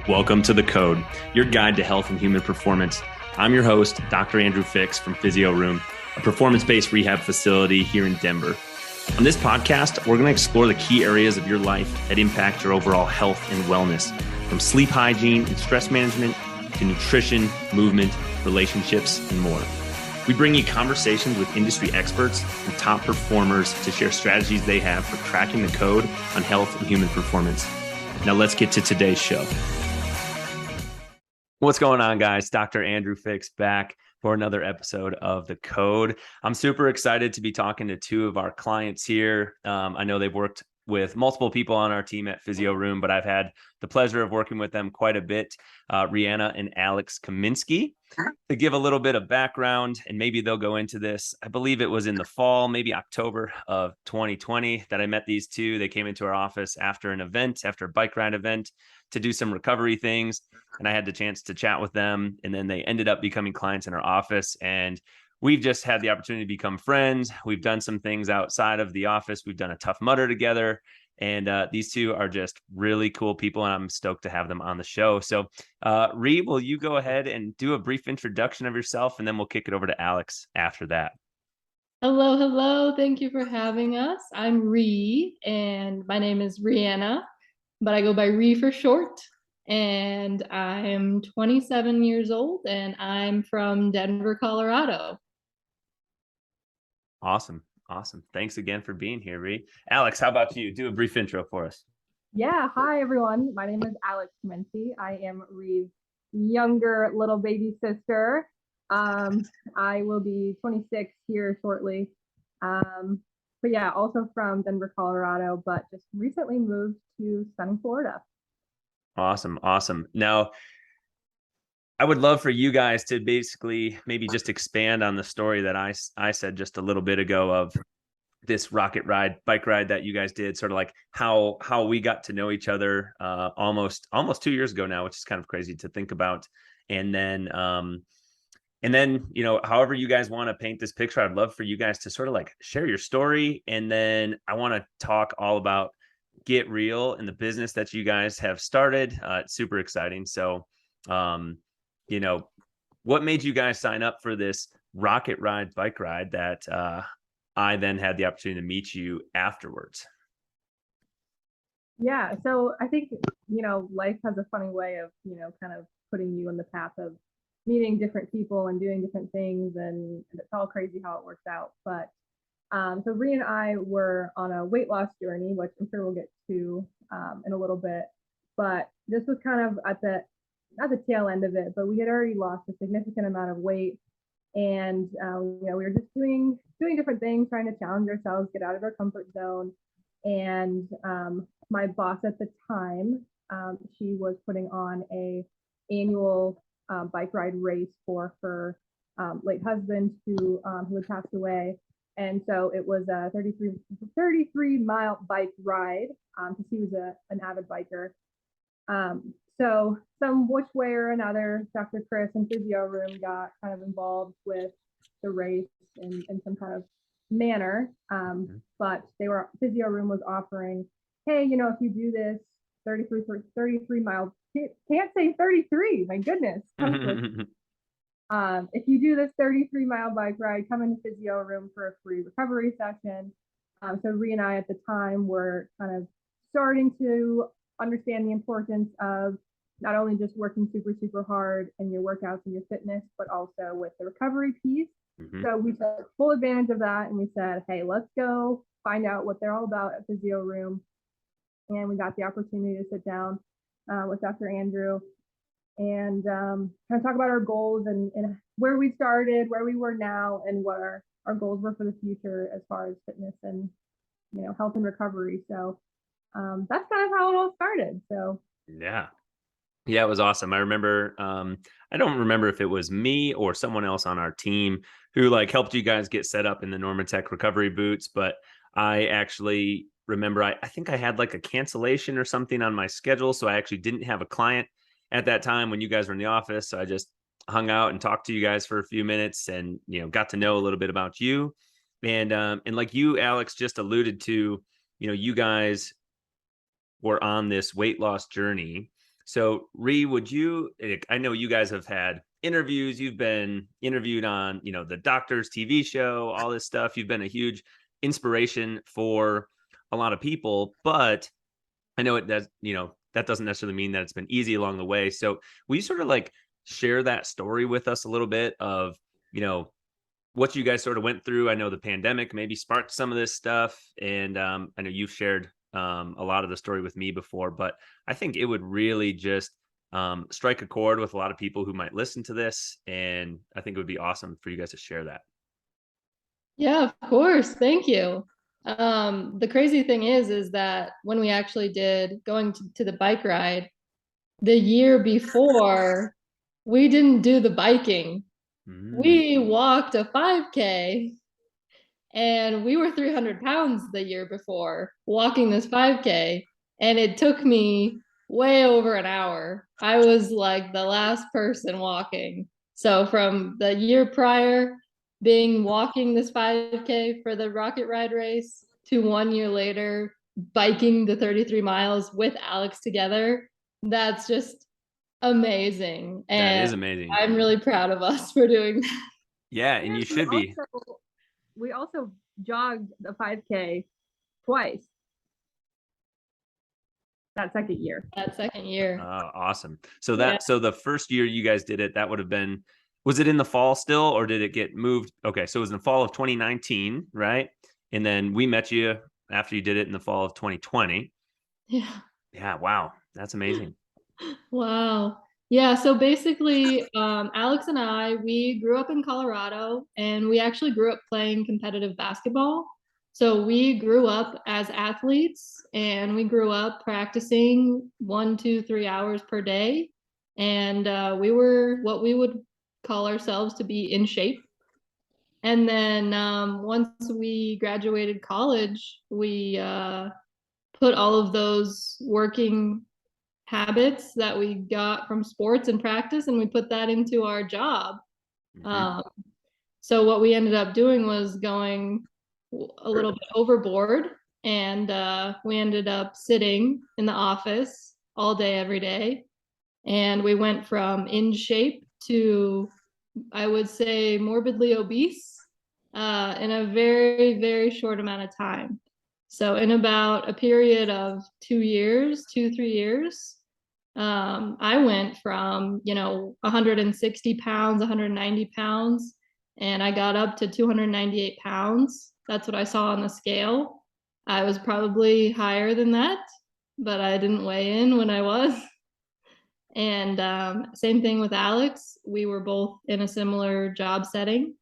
Welcome to The Code, your guide to health and human performance. I'm your host, Dr. Andrew Fix from Physio Room, a performance-based rehab facility here in Denver. On this podcast, we're going to explore the key areas of your life that impact your overall health and wellness, from sleep hygiene and stress management to nutrition, movement, relationships, and more. We bring you conversations with industry experts and top performers to share strategies they have for cracking the code on health and human performance. Now let's get to today's show. What's going on, guys? Dr. Andrew Fix back for another episode of The Code. I'm super excited to be talking to two of our clients here. I know they've worked with multiple people on our team at Physio Room, but I've had the pleasure of working with them quite a bit. Reana and Alex Kaminsky. To give a little bit of background, and maybe they'll go into this, I believe it was in the fall, maybe October of 2020 that I met these two. They came into our office after a bike ride event to do some recovery things. And I had the chance to chat with them. And then they ended up becoming clients in our office. And we've just had the opportunity to become friends. We've done some things outside of the office. We've done a Tough Mudder together. And these two are just really cool people, and I'm stoked to have them on the show. So, Ree, will you go ahead and do a brief introduction of yourself, and then we'll kick it over to Alex after that. Hello. Thank you for having us. I'm Ree, and my name is Reana, but I go by Ree for short. And I'm 27 years old, and I'm from Denver, Colorado. Awesome. Thanks again for being here, Ree. Alex, how about you? Do a brief intro for us. Yeah. Hi, everyone. My name is Alex Kaminsky. I am Ree's younger little baby sister. I will be 26 here shortly. But yeah, also from Denver, Colorado, but just recently moved to sunny Florida. Awesome. Now, I would love for you guys to basically maybe just expand on the story that I said just a little bit ago of this bike ride that you guys did, sort of like how we got to know each other almost 2 years ago now, which is kind of crazy to think about. And then, however you guys want to paint this picture, I'd love for you guys to sort of like share your story. And then I want to talk all about GetREAL and the business that you guys have started. It's super exciting. So, what made you guys sign up for this rocket ride bike ride that I then had the opportunity to meet you afterwards? Yeah. So I think, life has a funny way of, kind of putting you on the path of meeting different people and doing different things. And it's all crazy how it works out. But so Ree and I were on a weight loss journey, which I'm sure we'll get to in a little bit. But this was kind of not the tail end of it, but we had already lost a significant amount of weight. And, we were just doing different things, trying to challenge ourselves, get out of our comfort zone. And my boss at the time, she was putting on a annual bike ride race for her late husband who had passed away. And so it was a 33-mile bike ride because he was an avid biker. So some which way or another, Dr. Chris and Physio Room got kind of involved with the race in some kind of manner. But Physio Room was offering, hey, if you do this 33 miles, can't say 33, my goodness. If you do this 33-mile bike ride, come into Physio Room for a free recovery session. So Ree and I at the time were kind of starting to understand the importance of not only just working super, super hard in your workouts and your fitness, but also with the recovery piece. Mm-hmm. So we took full advantage of that and we said, hey, let's go find out what they're all about at Physio Room. And we got the opportunity to sit down with Dr. Andrew and kind of talk about our goals and where we started, where we were now, and what our goals were for the future as far as fitness and, health and recovery. So that's kind of how it all started. So yeah, it was awesome. I remember, I don't remember if it was me or someone else on our team who helped you guys get set up in the Normatec recovery boots, but I actually remember I think I had a cancellation or something on my schedule, so I actually didn't have a client at that time when you guys were in the office. So I just hung out and talked to you guys for a few minutes and got to know a little bit about you. And like you, Alex, just alluded to, you guys were on this weight loss journey. So, I know you guys have had interviews, you've been interviewed on, the doctor's TV show, all this stuff. You've been a huge inspiration for a lot of people, but I know it does, that doesn't necessarily mean that it's been easy along the way. So, will you sort of like share that story with us a little bit of, you know, what you guys sort of went through? I know the pandemic maybe sparked some of this stuff, and I know you've shared a lot of the story with me before, but I think it would really just strike a chord with a lot of people who might listen to this, and I think it would be awesome for you guys to share that. Yeah, of course. Thank you. The crazy thing is that when we actually did going to the bike ride the year before, we didn't do the biking. Mm, We walked a 5K, and we were 300 pounds the year before walking this 5K. And it took me way over an hour. I was like the last person walking. So from the year prior, being walking this 5K for the Rocket Ride race to 1 year later, biking the 33 miles with Alex together, that's just amazing. that And is amazing. I'm really proud of us for doing that. Yeah, and And you should be. we also jogged the 5K twice that second year. That second year. Awesome. So Yeah. so the first year you guys did it, that would have been, was it in the fall still, or did it get moved? Okay, so it was in the fall of 2019, right? And then we met you after you did it in the fall of 2020. Yeah. Yeah, wow, that's amazing. Wow. Yeah. So basically, Alex and I, we grew up in Colorado, and we actually grew up playing competitive basketball. So we grew up as athletes, and we grew up practicing 1, 2, 3 hours per day. And we were what we would call ourselves to be in shape. And then once we graduated college, we put all of those working habits that we got from sports and practice, and we put that into our job. Mhm. So what we ended up doing was going a little bit overboard, and we ended up sitting in the office all day every day, and we went from in shape to, I would say, morbidly obese in a very, very short amount of time. So in about a period of 2 years, 3 years, I went from, 160 pounds, 190 pounds, and I got up to 298 pounds. That's what I saw on the scale. I was probably higher than that, but I didn't weigh in when I was. And same thing with Alex. We were both in a similar job setting,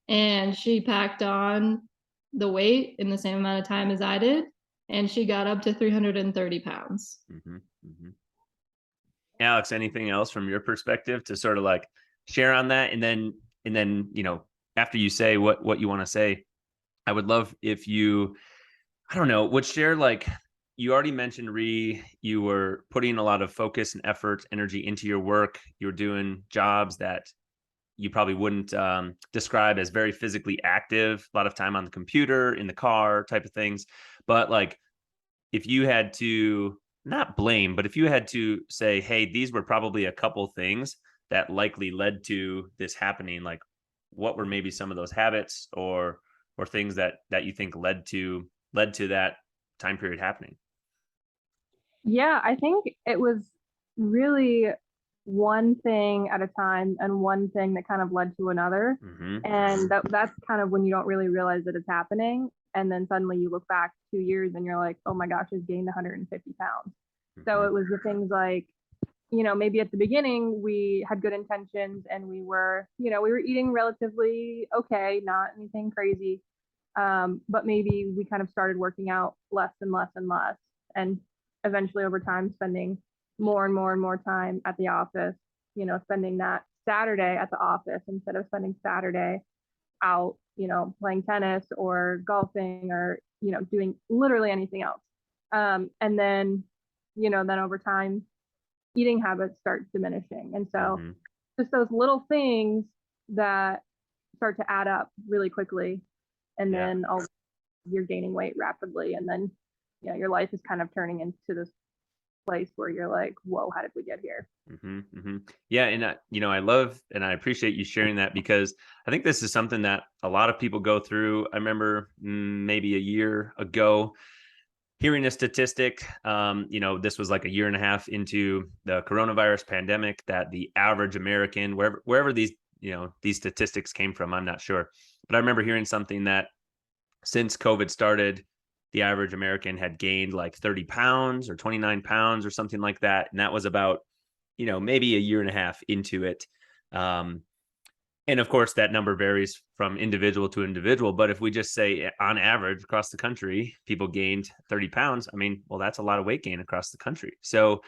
and she packed on the weight in the same amount of time as I did, and she got up to 330 pounds. Mhm. Mhm. Alex, anything else from your perspective to sort of like share on that? And then, after you say what you want to say, I would love if you, I don't know, would share, like, you already mentioned, you were putting a lot of focus and effort, energy into your work. You're doing jobs that you probably wouldn't describe as very physically active, a lot of time on the computer, in the car type of things. But like, if you had to, not blame, but if you had to say, hey, these were probably a couple things that likely led to this happening, like what were maybe some of those habits or things that you think led to that time period happening? Yeah, I think it was really one thing at a time and one thing that kind of led to another. Mm-hmm. And that's kind of when you don't really realize that it's happening. And then suddenly you look back 2 years and you're like, oh my gosh, I've gained 150 pounds. So it was the things like, maybe at the beginning we had good intentions and we were eating relatively okay, not anything crazy. But maybe we kind of started working out less and less and less. And eventually over time spending more and more and more time at the office, spending that Saturday at the office instead of spending Saturday out, playing tennis or golfing or, doing literally anything else. And then over time, eating habits start diminishing. And so Mm-hmm. just those little things that start to add up really quickly. And Yeah. then you're gaining weight rapidly. And then, your life is kind of turning into this place where you're like, whoa, how did we get here? Yeah. And, I love and I appreciate you sharing that, because I think this is something that a lot of people go through. I remember maybe a year ago hearing a statistic, this was like a year and a half into the coronavirus pandemic, that the average American, wherever these, these statistics came from, I'm not sure. But I remember hearing something that since COVID started, the average American had gained like 30 pounds or 29 pounds or something like that. And that was about, maybe a year and a half into it. Um, and of course, that number varies from individual to individual. But if we just say on average across the country, people gained 30 pounds, I mean, well, that's a lot of weight gain across the country. So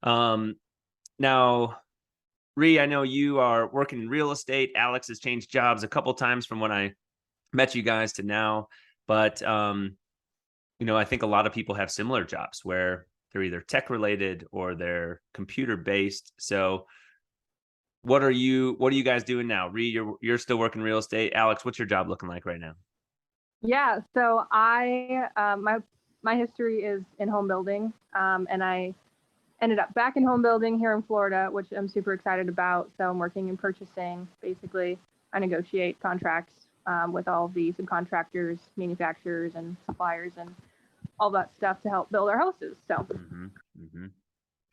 now, Ree, I know you are working in real estate. Alex has changed jobs a couple times from when I met you guys to now. But, I think a lot of people have similar jobs where they're either tech related or they're computer based. So what are you guys doing now? Ree, you're still working real estate. Alex, what's your job looking like right now? Yeah, so I my history is in home building, and I ended up back in home building here in Florida, which I'm super excited about. So I'm working in purchasing. Basically, I negotiate contracts with all of the subcontractors, manufacturers, and suppliers, and all that stuff to help build our houses. So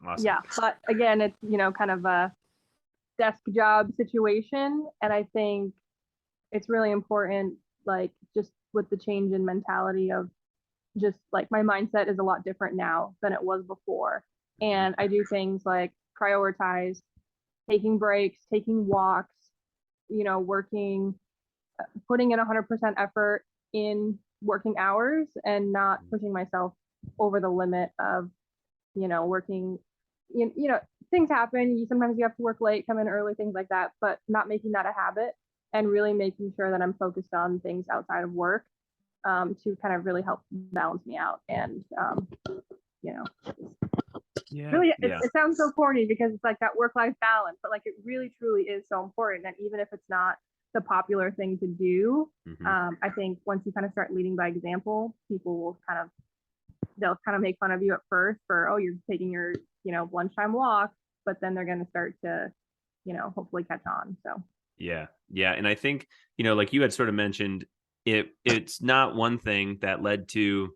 Awesome. Yeah, but again, it's kind of a desk job situation, and I think it's really important, like just with the change in mentality of just like my mindset is a lot different now than it was before. And I do things like prioritize taking breaks, taking walks, working, putting in 100% effort in working hours and not pushing myself over the limit of, working, things happen. Sometimes you have to work late, come in early, things like that, but not making that a habit and really making sure that I'm focused on things outside of work to kind of really help balance me out. And, really, it sounds so corny because it's like that work-life balance, but like it really truly is so important. And even if it's not the popular thing to do, I think once you kind of start leading by example, people will they'll kind of make fun of you at first for, oh, you're taking your, lunchtime walk, but then they're going to start to, hopefully catch on. So Yeah. And I think, like you had sort of mentioned, it's not one thing that led to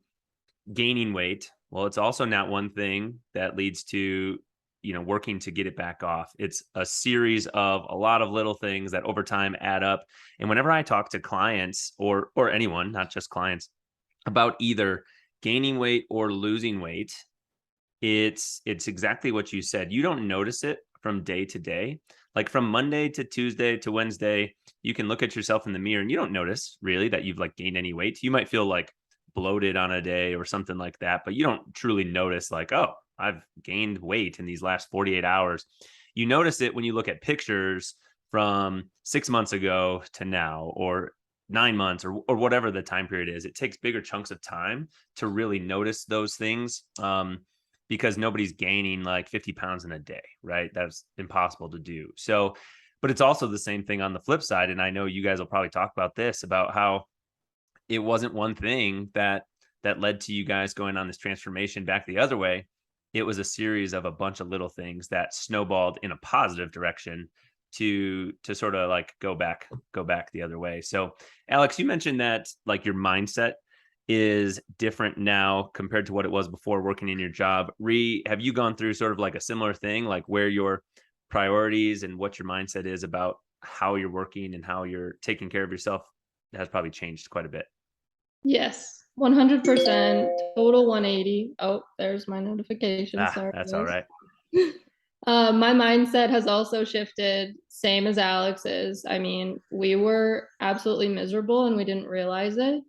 gaining weight. Well, it's also not one thing that leads to, working to get it back off. It's a series of a lot of little things that over time add up. And whenever I talk to clients or anyone, not just clients, about either gaining weight or losing weight, it's exactly what you said. You don't notice it from day to day. Like from Monday to Tuesday to Wednesday, you can look at yourself in the mirror and you don't notice really that you've like gained any weight. You might feel like bloated on a day or something like that, but you don't truly notice like, oh, I've gained weight in these last 48 hours. You notice it when you look at pictures from 6 months ago to now, or 9 months, or whatever the time period is. It takes bigger chunks of time to really notice those things. Because nobody's gaining like 50 pounds in a day, right? That's impossible to do. So, but it's also the same thing on the flip side. And I know you guys will probably talk about this, about how it wasn't one thing that led to you guys going on this transformation back the other way. It was a series of a bunch of little things that snowballed in a positive direction to sort of like go back the other way. So Alex, you mentioned that like your mindset is different now compared to what it was before working in your job. Ree, have you gone through sort of like a similar thing, like where your priorities and what your mindset is about how you're working and how you're taking care of yourself has probably changed quite a bit? Yes, 100%, total 180. Oh, there's my notification. Sorry, that's guys. all right. My mindset has also shifted, same as Alex's. I mean, we were absolutely miserable and we didn't realize it.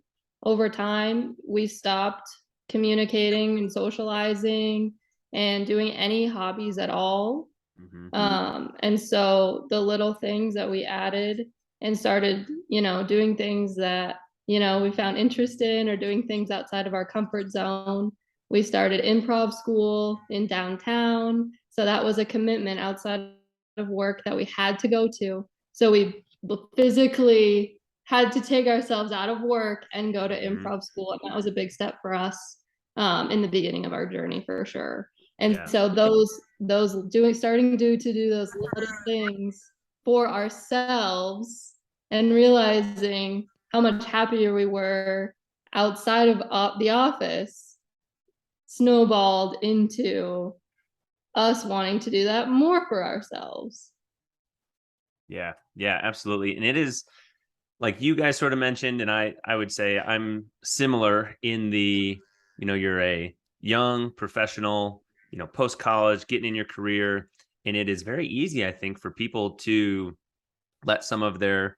Over time, we stopped communicating and socializing and doing any hobbies at all. And so the little things that we added and started, doing things that, we found interest in, or doing things outside of our comfort zone. We started improv school in downtown. So that was a commitment outside of work that we had to go to. So we physically had to take ourselves out of work and go to improv school. And that was a big step for us in the beginning of our journey, for sure. And Yeah. so starting to do those little things for ourselves and realizing how much happier we were outside of the office snowballed into us wanting to do that more for ourselves. Yeah. Yeah, absolutely. And it is, like you guys sort of mentioned, and I would say I'm similar in the, you're a young professional, post college, getting in your career, and it is very easy, I think, for people to let some of their,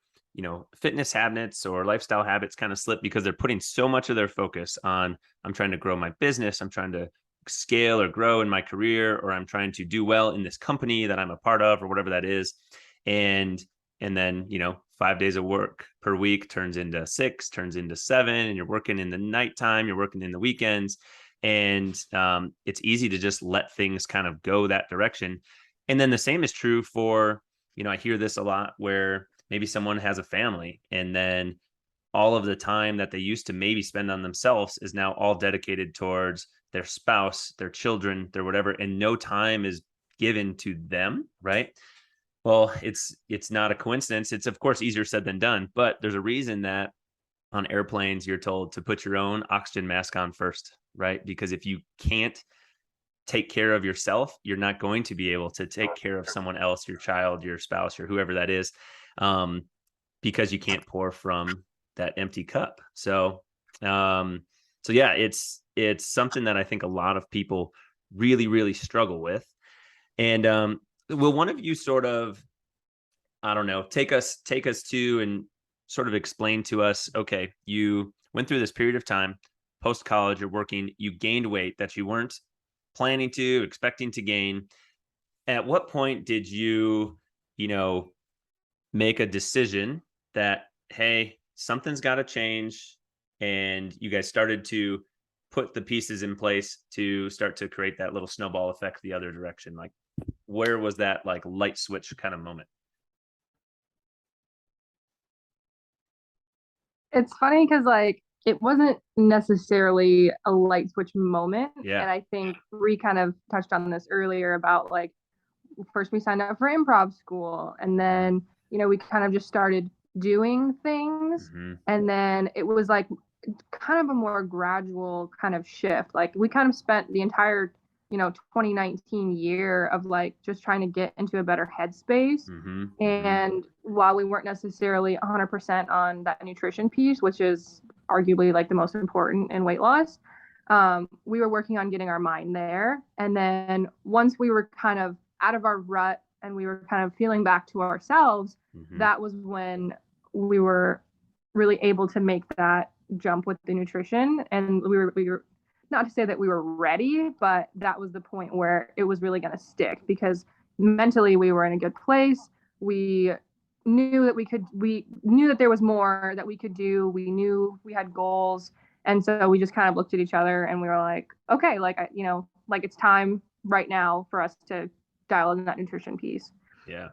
fitness habits or lifestyle habits kind of slip because they're putting so much of their focus on, I'm trying to grow my business, I'm trying to scale or grow in my career, or I'm trying to do well in this company that I'm a part of, or whatever that is. And then, 5 days of work per week turns into 6, turns into 7, and you're working in the nighttime, you're working in the weekends. And it's easy to just let things kind of go that direction. And then the same is true for, I hear this a lot where maybe someone has a family, and then all of the time that they used to maybe spend on themselves is now all dedicated towards their spouse, their children, their whatever, and no time is given to them, right? Well, it's not a coincidence. It's of course easier said than done, but there's a reason that on airplanes you're told to put your own oxygen mask on first, right? Because if you can't take care of yourself, you're not going to be able to take care of someone else, your child, your spouse, or whoever that is, because you can't pour from that empty cup. So yeah, it's something that I think a lot of people really, really struggle with. And will one of you sort of, I don't know, take us to and sort of explain to us, okay, you went through this period of time, post college, you're working, you gained weight that you weren't planning to, expecting to gain. At what point did you, make a decision that, hey, something's got to change, and you guys started to put the pieces in place to start to create that little snowball effect the other direction? Like, where was that like light switch kind of moment? It's funny because like it wasn't necessarily a light switch moment. Yeah. And I think we kind of touched on this earlier about like first we signed up for improv school, and then we kind of just started doing things. Mm-hmm. And then it was like kind of a more gradual kind of shift. Like we kind of spent the entire 2019 year of like just trying to get into a better headspace. Mm-hmm. And while we weren't necessarily 100% on that nutrition piece, which is arguably like the most important in weight loss, we were working on getting our mind there. And then once we were kind of out of our rut and we were kind of feeling back to ourselves, Mm-hmm. that was when we were really able to make that jump with the nutrition. And we were not to say that we were ready, but that was the point where it was really going to stick, because mentally we were in a good place. We knew that there was more that we could do. We knew we had goals. And so we just kind of looked at each other and we were like, okay, like, like it's time right now for us to dial in that nutrition piece. Yeah.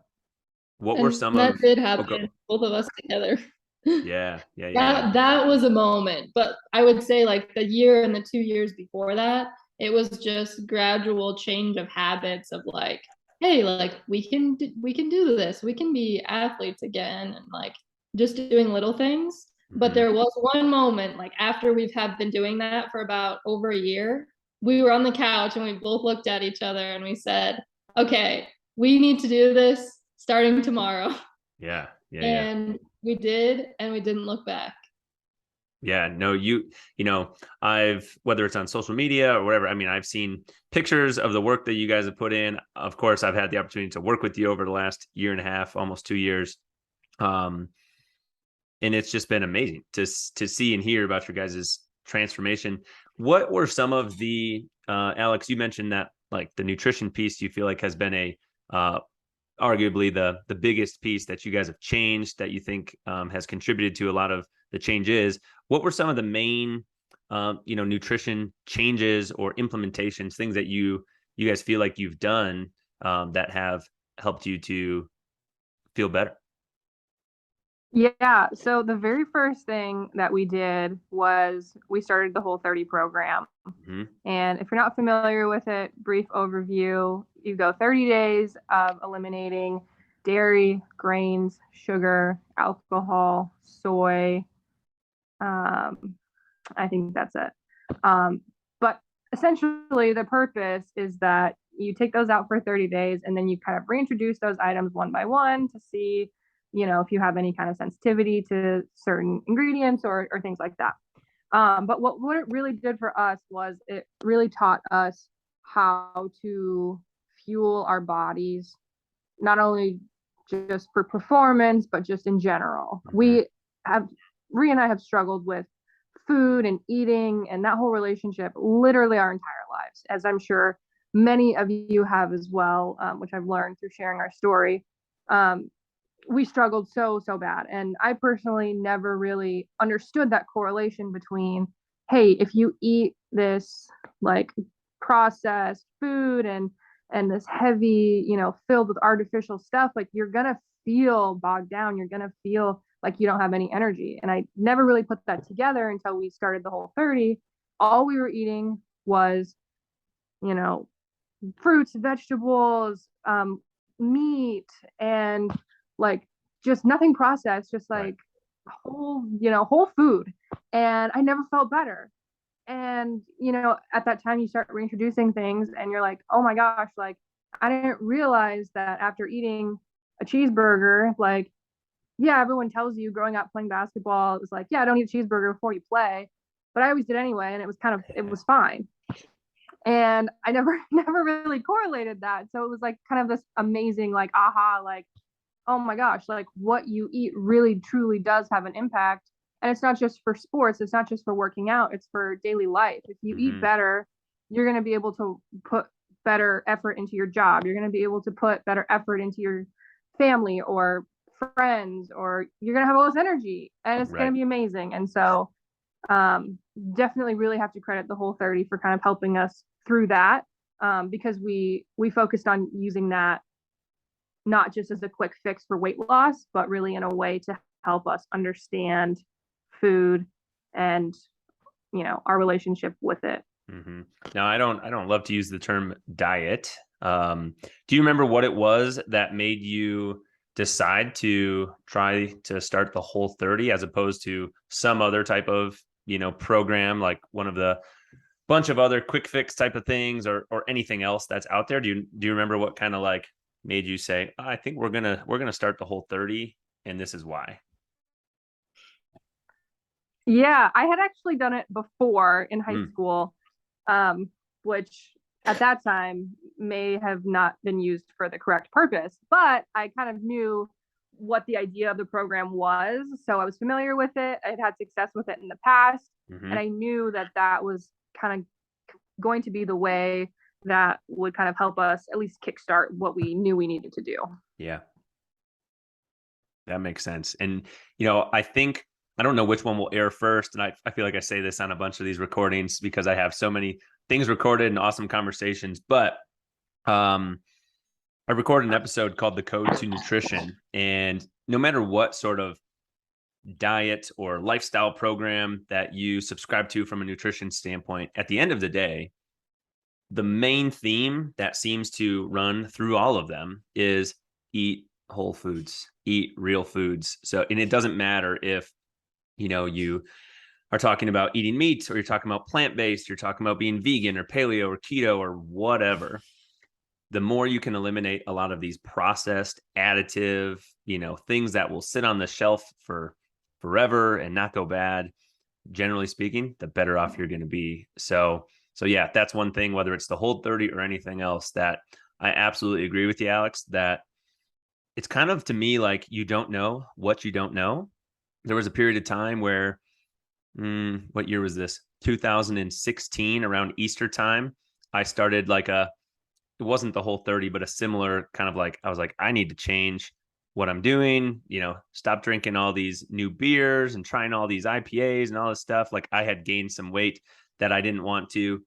What were some that of did happen, both of us together. Yeah. That was a moment. But I would say like the year and the 2 years before that, it was just gradual change of habits of like, hey, like we can do this. We can be athletes again, and like just doing little things. Mm-hmm. But there was one moment, like after we've been doing that for about over a year, we were on the couch and we both looked at each other and we said, okay, we need to do this starting tomorrow. Yeah. And we did, and we didn't look back. Yeah, no, I've, whether it's on social media or whatever, I mean, I've seen pictures of the work that you guys have put in. Of course, I've had the opportunity to work with you over the last year and a half, almost 2 years. And it's just been amazing to see and hear about your guys' transformation. What were some of the, Alex, you mentioned that like the nutrition piece you feel like has been arguably the biggest piece that you guys have changed, that you think has contributed to a lot of the changes. What were some of the main nutrition changes or implementations, things that you guys feel like you've done that have helped you to feel better? Yeah, so the very first thing that we did was we started the Whole30 program. Hmm. And if you're not familiar with it, brief overview, you go 30 days of eliminating dairy, grains, sugar, alcohol, soy. I think that's it. But essentially, the purpose is that you take those out for 30 days and then you kind of reintroduce those items one by one to see, if you have any kind of sensitivity to certain ingredients or things like that. But what it really did for us was it really taught us how to fuel our bodies, not only just for performance, but just in general. We have, Rhea and I have struggled with food and eating and that whole relationship literally our entire lives, as I'm sure many of you have as well, which I've learned through sharing our story. We struggled so bad. And I personally never really understood that correlation between, hey, if you eat this like processed food and this heavy, filled with artificial stuff, like you're gonna feel bogged down. You're gonna feel like you don't have any energy. And I never really put that together until we started the Whole30. All we were eating was, you know, fruits, vegetables, meat, and like just nothing processed, just like whole food. And I never felt better. And, at that time you start reintroducing things and you're like, oh my gosh, like I didn't realize that after eating a cheeseburger, like, yeah, everyone tells you growing up playing basketball, it was like, yeah, don't eat a cheeseburger before you play. But I always did anyway, and it was fine. And I never never really correlated that. So it was like kind of this amazing like aha, like, oh my gosh, like what you eat really truly does have an impact. And it's not just for sports, it's not just for working out, it's for daily life. If you eat better, you're going to be able to put better effort into your job. You're going to be able to put better effort into your family or friends, or you're going to have all this energy and it's going to be amazing. And so definitely really have to credit the Whole30 for kind of helping us through that, because we focused on using that not just as a quick fix for weight loss, but really in a way to help us understand food and our relationship with it. Now, I don't love to use the term diet. Do you remember what it was that made you decide to try to start the Whole30 as opposed to some other type of program, like one of the bunch of other quick fix type of things or anything else that's out there? Do you remember what kind of like made you say, I think we're gonna start the Whole30 and this is why? Yeah, I had actually done it before in high school, which at that time may have not been used for the correct purpose, but I kind of knew what the idea of the program was. So I was familiar with it. I'd had success with it in the past. And I knew that that was kind of going to be the way that would kind of help us at least kickstart what we knew we needed to do. Yeah. That makes sense. And, I don't know which one will air first. And I feel like I say this on a bunch of these recordings because I have so many things recorded and awesome conversations. But I recorded an episode called The Code to Nutrition. And no matter what sort of diet or lifestyle program that you subscribe to from a nutrition standpoint, at the end of the day, the main theme that seems to run through all of them is eat whole foods, eat real foods. So, and it doesn't matter if, you are talking about eating meat or you're talking about plant-based, you're talking about being vegan or paleo or keto or whatever. The more you can eliminate a lot of these processed additive, things that will sit on the shelf for forever and not go bad, generally speaking, the better off you're going to be. So yeah, that's one thing, whether it's the Whole30 or anything else, that I absolutely agree with you, Alex, that it's kind of, to me, like you don't know what you don't know. There was a period of time where, what year was this? 2016, around Easter time, I started it wasn't the Whole30, but a similar kind of like, I was like, I need to change what I'm doing, stop drinking all these new beers and trying all these IPAs and all this stuff. Like I had gained some weight that I didn't want to,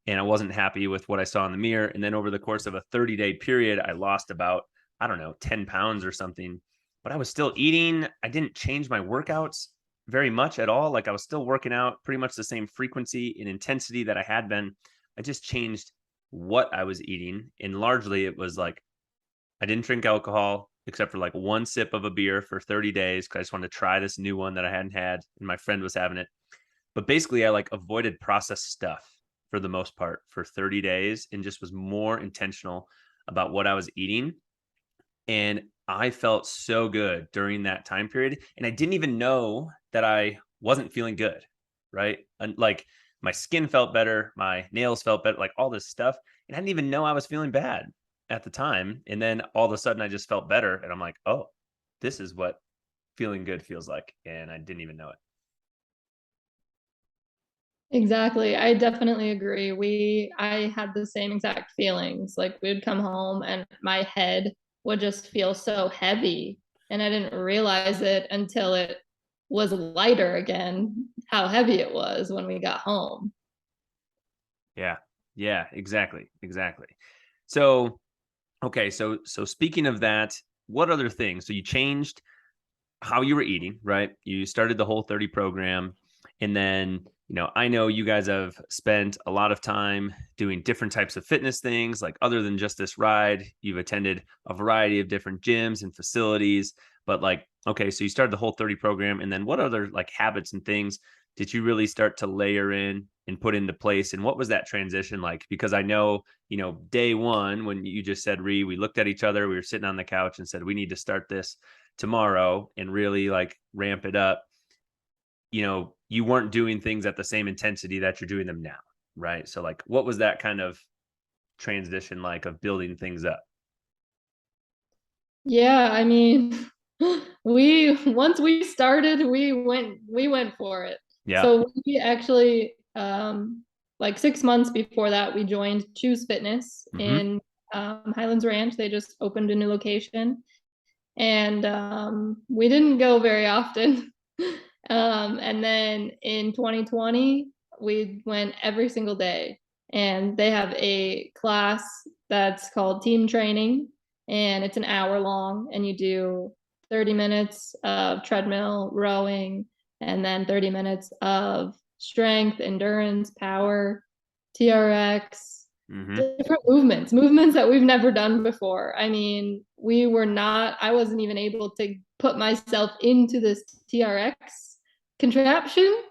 and I wasn't happy with what I saw in the mirror. And then over the course of a 30-day period, I lost about, I don't know, 10 pounds or something. but I was still eating. I didn't change my workouts very much at all. Like I was still working out pretty much the same frequency and intensity that I had been. I just changed what I was eating. And largely it was like, I didn't drink alcohol except for like one sip of a beer for 30 days because I just wanted to try this new one that I hadn't had and my friend was having it. But basically, I like avoided processed stuff for the most part for 30 days and just was more intentional about what I was eating. And I felt so good during that time period. And I didn't even know that I wasn't feeling good. Right. And like my skin felt better, my nails felt better, like all this stuff. And I didn't even know I was feeling bad at the time. And then all of a sudden I just felt better. And I'm like, oh, this is what feeling good feels like. And I didn't even know it. Exactly. I definitely agree. I had the same exact feelings. Like we would come home and my head would just feel so heavy. And I didn't realize it until it was lighter again, how heavy it was when we got home. Yeah. Yeah, exactly. Exactly. So, okay. So speaking of that, what other things? So you changed how you were eating, right? You started the Whole30 program. And then, I know you guys have spent a lot of time doing different types of fitness things. Like other than just this ride, you've attended a variety of different gyms and facilities. But like, okay, so you started the Whole30 program. And then what other like habits and things did you really start to layer in and put into place? And what was that transition like? Because I know, day one, when you just said, we looked at each other, we were sitting on the couch and said, we need to start this tomorrow and really like ramp it up. You weren't doing things at the same intensity that you're doing them now, right? So like what was that kind of transition like of building things up? Yeah, I mean, we once we started, we went for it. Yeah. So we actually like 6 months before that, we joined Choose Fitness Mm-hmm. in Highlands Ranch. They just opened a new location. And we didn't go very often. And then in 2020, we went every single day. And they have a class that's called team training, and it's an hour long, and you do 30 minutes of treadmill, rowing, and then 30 minutes of strength, endurance, power, TRX, Mm-hmm. different movements that we've never done before. I mean, I wasn't even able to put myself into this TRX contraption.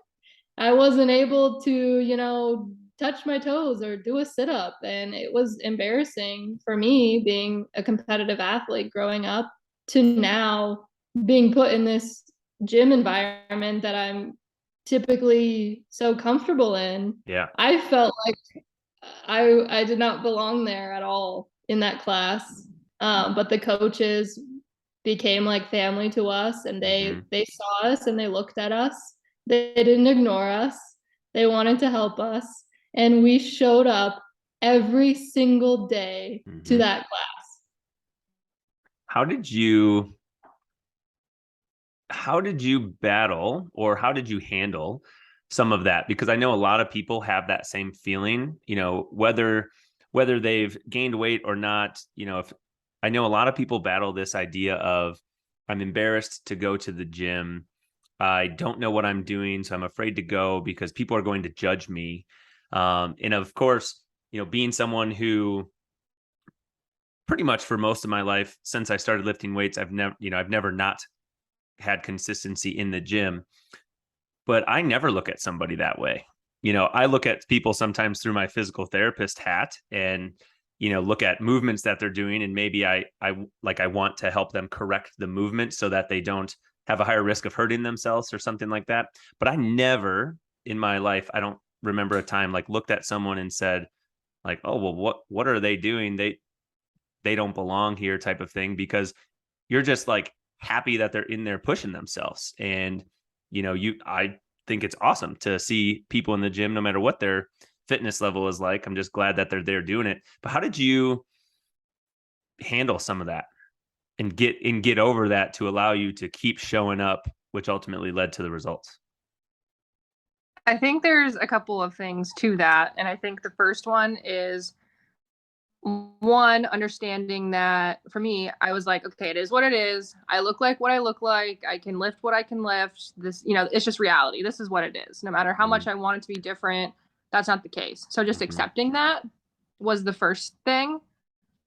I wasn't able to, touch my toes or do a sit up. And it was embarrassing for me, being a competitive athlete growing up, to now being put in this gym environment that I'm typically so comfortable in. Yeah. I felt like I did not belong there at all in that class. But the coaches became like family to us, and Mm-hmm. they saw us and they looked at us. They didn't ignore us. They wanted to help us, and we showed up every single day to Mm-hmm. that class. How did you battle or how did you handle some of that? Because I know a lot of people have that same feeling, whether they've gained weight or not. If I know a lot of people battle this idea of, I'm embarrassed to go to the gym. I don't know what I'm doing, so I'm afraid to go because people are going to judge me. And of course, being someone who pretty much for most of my life since I started lifting weights, I've never not had consistency in the gym, but I never look at somebody that way. I look at people sometimes through my physical therapist hat and, look at movements that they're doing. And maybe I want to help them correct the movement so that they don't have a higher risk of hurting themselves or something like that. But I never in my life, I don't remember a time like looked at someone and said like, oh, well, what are they doing? They don't belong here type of thing, because you're just like happy that they're in there pushing themselves. And, I think it's awesome to see people in the gym, no matter what their fitness level is like. I'm just glad that they're there doing it. But how did you handle some of that and get over that to allow you to keep showing up, which ultimately led to the results? I think there's a couple of things to that. And I think the first one is one, understanding that for me, I was like, okay, it is what it is. I look like what I look like. I can lift what I can lift. This, it's just reality. This is what it is. No matter how much I want it to be different, that's not the case. So just accepting that was the first thing.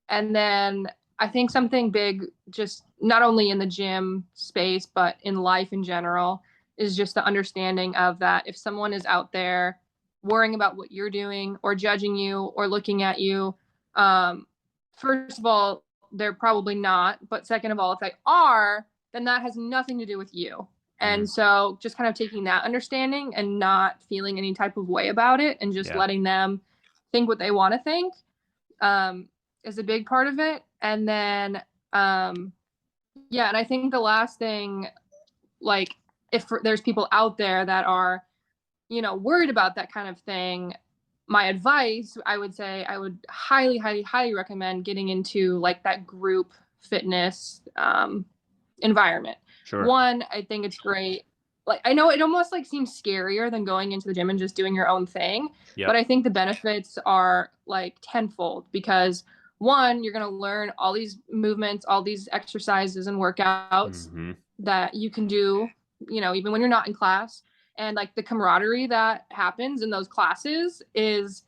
And then I think something big, just not only in the gym space, but in life in general, is just the understanding of that if someone is out there worrying about what you're doing or judging you or looking at you, first of all, they're probably not. But second of all, if they are, then that has nothing to do with you. And so just kind of taking that understanding and not feeling any type of way about it and just letting them think what they want to think is a big part of it. And then, and I think the last thing, like if there's people out there that are, worried about that kind of thing, my advice, I would say I would highly, highly, highly recommend getting into like that group fitness environment. Sure. One, I think it's great. Like, I know it almost like seems scarier than going into the gym and just doing your own thing, but I think the benefits are like tenfold because one, you're going to learn all these movements, all these exercises and workouts that you can do, even when you're not in class. And like the camaraderie that happens in those classes is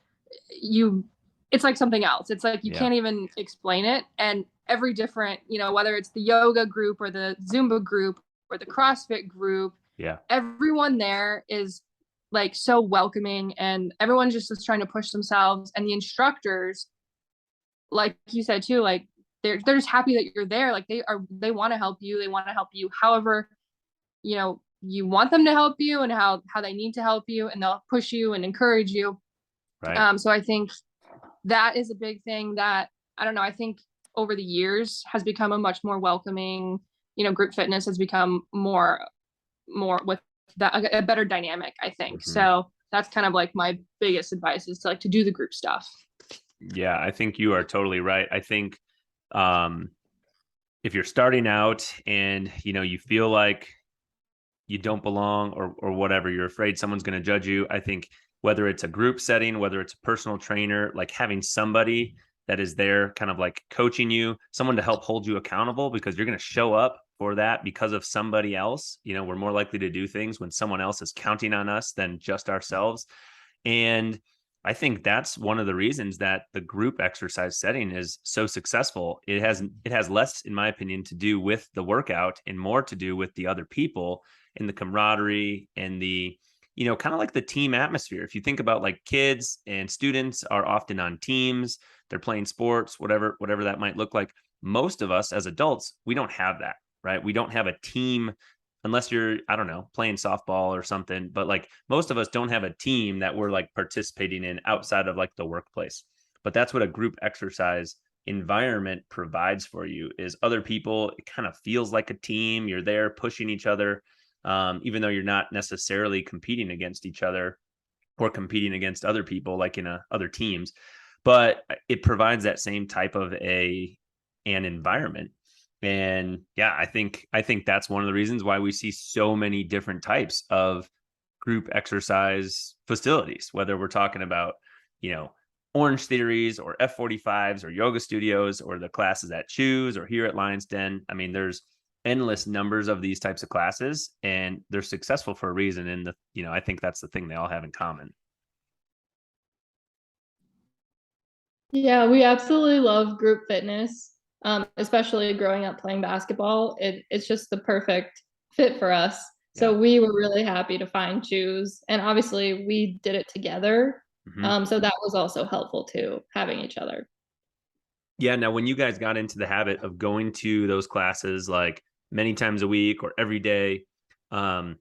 it's like something else. It's like you can't even explain it. And every different, whether it's the yoga group or the Zumba group or the CrossFit group, everyone there is like so welcoming and everyone just is trying to push themselves. And the instructors, like you said too, like they're just happy that you're there. Like they want to help you. They want to help you however, you want them to help you and how they need to help you, and they'll push you and encourage you. Right. So I think that is a big thing that, I don't know, I think over the years has become a much more welcoming, group fitness has become more with that, a better dynamic, I think. So that's kind of like my biggest advice is to do the group stuff. Yeah, I think you are totally right. I think if you're starting out and, you feel like you don't belong or whatever, you're afraid someone's going to judge you. I think whether it's a group setting, whether it's a personal trainer, like having somebody that is there kind of like coaching you, someone to help hold you accountable because you're going to show up for that because of somebody else. We're more likely to do things when someone else is counting on us than just ourselves. And I think that's one of the reasons that the group exercise setting is so successful. It has less, in my opinion, to do with the workout and more to do with the other people and the camaraderie and the, kind of like the team atmosphere. If you think about like kids and students are often on teams, they're playing sports, whatever that might look like. Most of us as adults, we don't have that, right? We don't have a team unless you're, I don't know, playing softball or something. But like most of us don't have a team that we're like participating in outside of like the workplace. But that's what a group exercise environment provides for you is other people. It kind of feels like a team. You're there pushing each other, even though you're not necessarily competing against each other or competing against other people like in other teams. But it provides that same type of an environment. And yeah, I think that's one of the reasons why we see so many different types of group exercise facilities, whether we're talking about, Orange Theories or F45s or yoga studios or the classes at Choose or here at Lions Den. I mean, there's endless numbers of these types of classes and they're successful for a reason. And I think that's the thing they all have in common. Yeah, we absolutely love group fitness, especially growing up playing basketball. It's just the perfect fit for us. So we were really happy to find Choose. And obviously we did it together. So that was also helpful too, having each other. Yeah. Now, when you guys got into the habit of going to those classes like many times a week or every day, were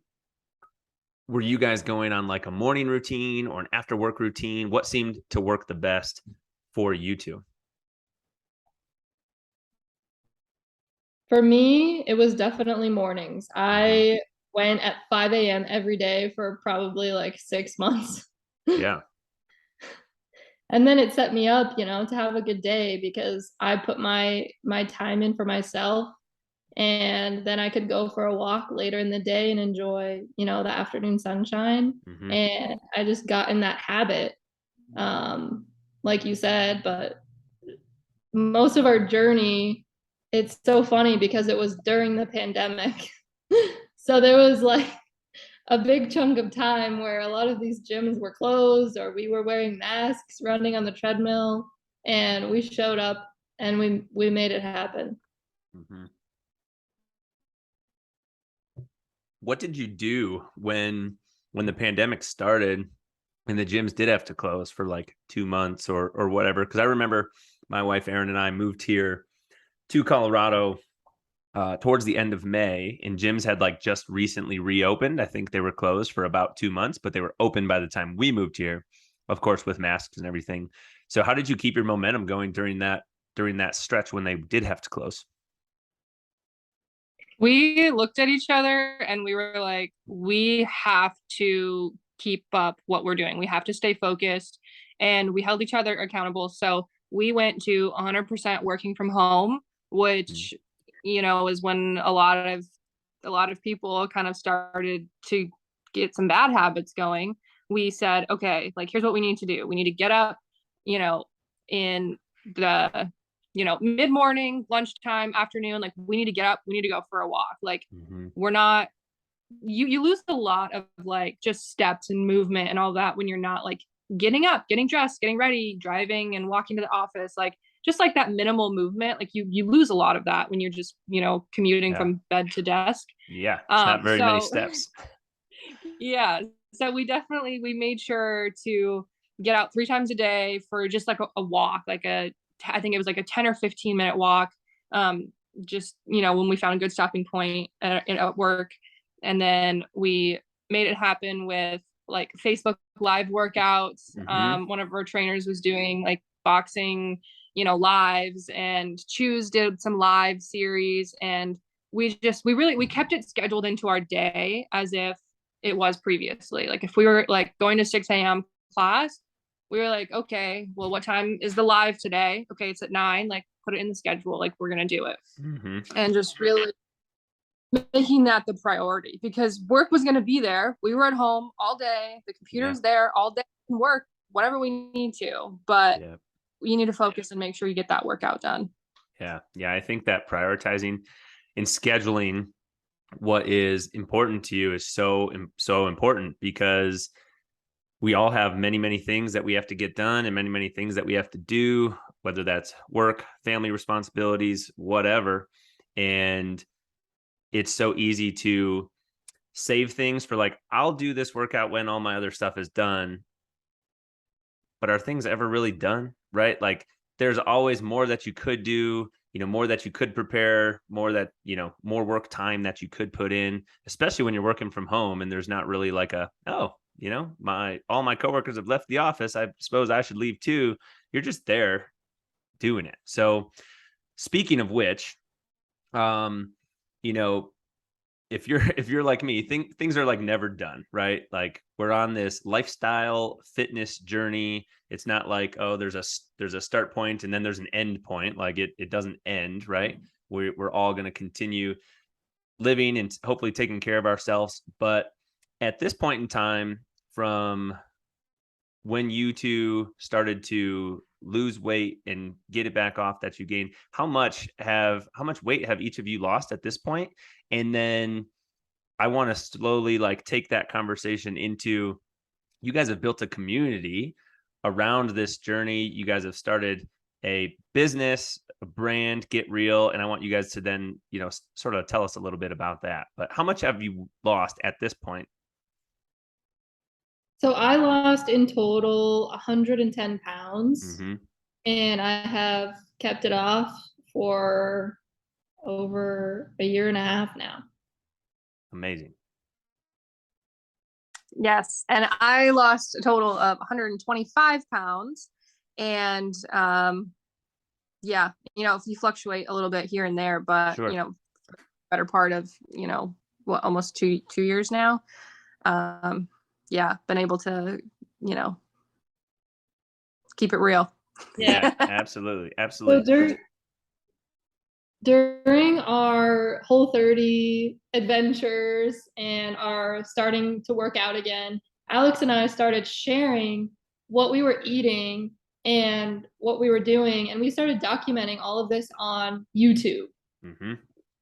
you guys going on like a morning routine or an after work routine? What seemed to work the best for you two? For me, it was definitely mornings. I went at 5 a.m. every day for probably like 6 months. Yeah. And then it set me up, to have a good day because I put my time in for myself, and then I could go for a walk later in the day and enjoy, the afternoon sunshine. And I just got in that habit, like you said, but most of our journey, it's so funny because it was during the pandemic. So there was like a big chunk of time where a lot of these gyms were closed or we were wearing masks, running on the treadmill, and we showed up and we made it happen. Mm-hmm. What did you do when the pandemic started and the gyms did have to close for like 2 months or whatever? Because I remember my wife Erin and I moved here to Colorado towards the end of May, and gyms had like just recently reopened. I think they were closed for about 2 months, but they were open by the time we moved here, of course, with masks and everything. So how did you keep your momentum going during that stretch when they did have to close? We looked at each other and we were like, we have to keep up what we're doing. We have to stay focused, and we held each other accountable. So we went to 100% working from home, which, you know, is when a lot of people kind of started to get some bad habits going. We said, okay, like, here's what we need to do. We need to get up, you know, in the mid-morning, lunchtime, afternoon, like we need to get up, we need to go for a walk. Like we're not, you lose a lot of like just steps and movement and all that when you're not like getting up, getting dressed, getting ready, driving and walking to the office. Like just like that minimal movement, like you lose a lot of that when you're just, commuting from bed to desk. Yeah, it's not very many steps. Yeah, so we made sure to get out 3 times a day for just like a walk, like I think it was like a 10 or 15 minute walk. Just, when we found a good stopping point at work. And then we made it happen with like Facebook live workworkouts. One of our trainers was doing like boxing, lives, and Choose did some live series. And we kept it scheduled into our day as if it was previously. Like if we were like going to 6 a.m. class, we were like, okay, well, what time is the live today? Okay, it's at 9. Like, put it in the schedule. Like, we're gonna do it, and just really making that the priority, because work was gonna be there. We were at home all day. The computer's there all day. We can work whatever we need to, but you need to focus and make sure you get that workout done. Yeah, I think that prioritizing and scheduling what is important to you is so important, because we all have many, many things that we have to get done and many, many things that we have to do, whether that's work, family responsibilities, whatever. And it's so easy to save things for like, I'll do this workout when all my other stuff is done. But are things ever really done? Right? Like there's always more that you could do, more that you could prepare, more that, more work time that you could put in, especially when you're working from home and there's not really like all my coworkers have left the office, I suppose I should leave too. You're just there doing it. So speaking of which, if you're like me, things are like never done, right? Like we're on this lifestyle fitness journey. It's not like, oh, there's a start point and then there's an end point. Like it doesn't end, right? We're all going to continue living and hopefully taking care of ourselves. But at this point in time, from when you two started to lose weight and get it back off that you gained, how much weight have each of you lost at this point? And then I want to slowly like take that conversation into, you guys have built a community around this journey. You guys have started a business, a brand, GetREAL, and I want you guys to then, sort of tell us a little bit about that. But how much have you lost at this point? So I lost in total 110 pounds, and I have kept it off for over a year and a half now. Amazing. Yes. And I lost a total of 125 pounds. And if you fluctuate a little bit here and there, but better part of, almost two years now. Been able to, keep it real. Yeah, absolutely. So during our Whole30 adventures and our starting to work out again, Alex and I started sharing what we were eating and what we were doing. And we started documenting all of this on YouTube. Mm-hmm.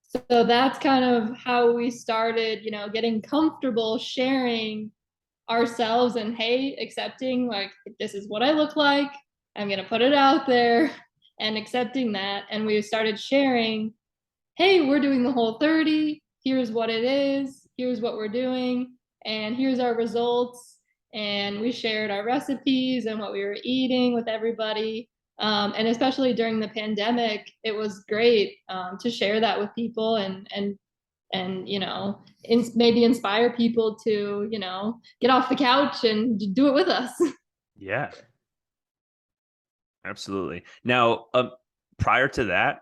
So that's kind of how we started, you know, getting comfortable sharing ourselves and, hey, accepting like, this is what I look like. I'm going to put it out there, and accepting that. And we started sharing, hey, we're doing the Whole30. Here's what it is. Here's what we're doing. And here's our results. And we shared our recipes and what we were eating with everybody. And especially during the pandemic, it was great to share that with people and you know, maybe inspire people to, you know, get off the couch and do it with us. Yeah, absolutely. Now, prior to that,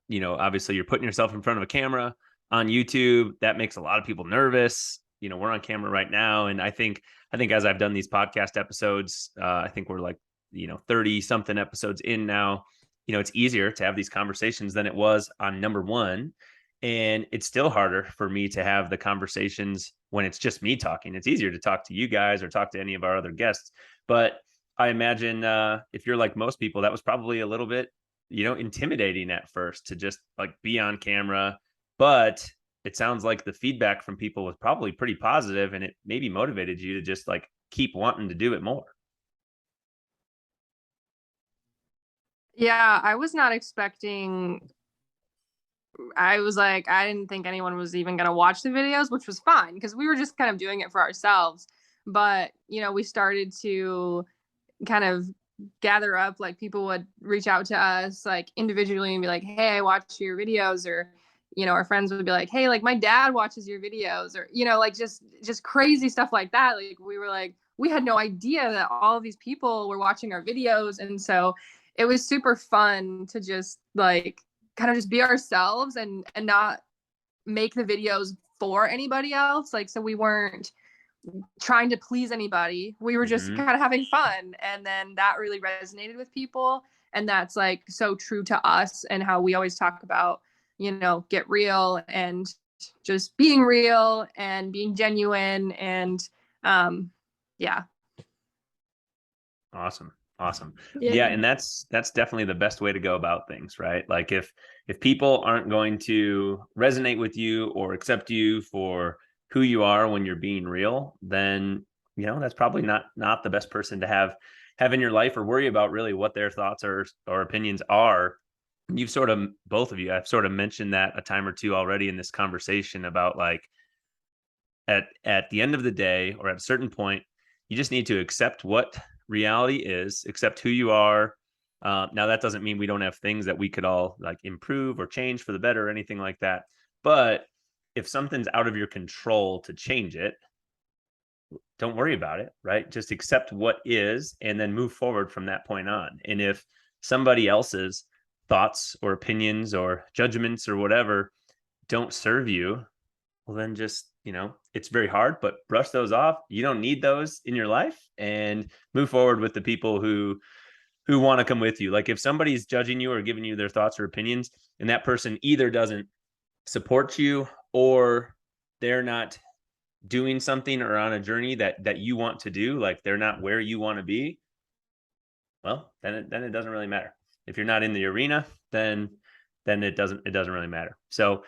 you know, obviously you're putting yourself in front of a camera on YouTube. That makes a lot of people nervous. You know, we're on camera right now. And I think as I've done these podcast episodes, I think we're like, you know, 30 something episodes in now. You know, it's easier to have these conversations than it was on number one. And it's still harder for me to have the conversations when it's just me talking. It's easier to talk to you guys or talk to any of our other guests. But I imagine if you're like most people, that was probably a little bit, you know, intimidating at first to just like be on camera. But it sounds like the feedback from people was probably pretty positive, and it maybe motivated you to just like keep wanting to do it more. Yeah, I was not expecting. I was like, I didn't think anyone was even going to watch the videos, which was fine because we were just kind of doing it for ourselves. But, you know, we started to kind of gather up, like people would reach out to us like individually and be like, hey, I watched your videos, or, you know, our friends would be like, hey, like my dad watches your videos, or, you know, like just crazy stuff like that. Like we were like, we had no idea that all of these people were watching our videos. And so it was super fun to just like kind of just be ourselves and not make the videos for anybody else. Like, so we weren't trying to please anybody. We were just kind of having fun. And then that really resonated with people. And that's like so true to us and how we always talk about, you know, get real and just being real and being genuine. And yeah. Awesome. Yeah. And that's definitely the best way to go about things, right? Like if people aren't going to resonate with you or accept you for who you are when you're being real, then, you know, that's probably not the best person to have in your life or worry about really what their thoughts or opinions are. You've sort of, both of you, I've sort of mentioned that a time or two already in this conversation about like at the end of the day or at a certain point, you just need to accept what reality is, accept who you are. Now that doesn't mean we don't have things that we could all like improve or change for the better or anything like that. But if something's out of your control to change it, don't worry about it, right? Just accept what is and then move forward from that point on. And if somebody else's thoughts or opinions or judgments or whatever don't serve you, well, then just, you know, it's very hard, but brush those off. You don't need those in your life and move forward with the people who want to come with you. Like if somebody's judging you or giving you their thoughts or opinions and that person either doesn't support you or they're not doing something or on a journey that you want to do, like they're not where you want to be, well, then it doesn't really matter. If you're not in the arena, then it doesn't really matter. So,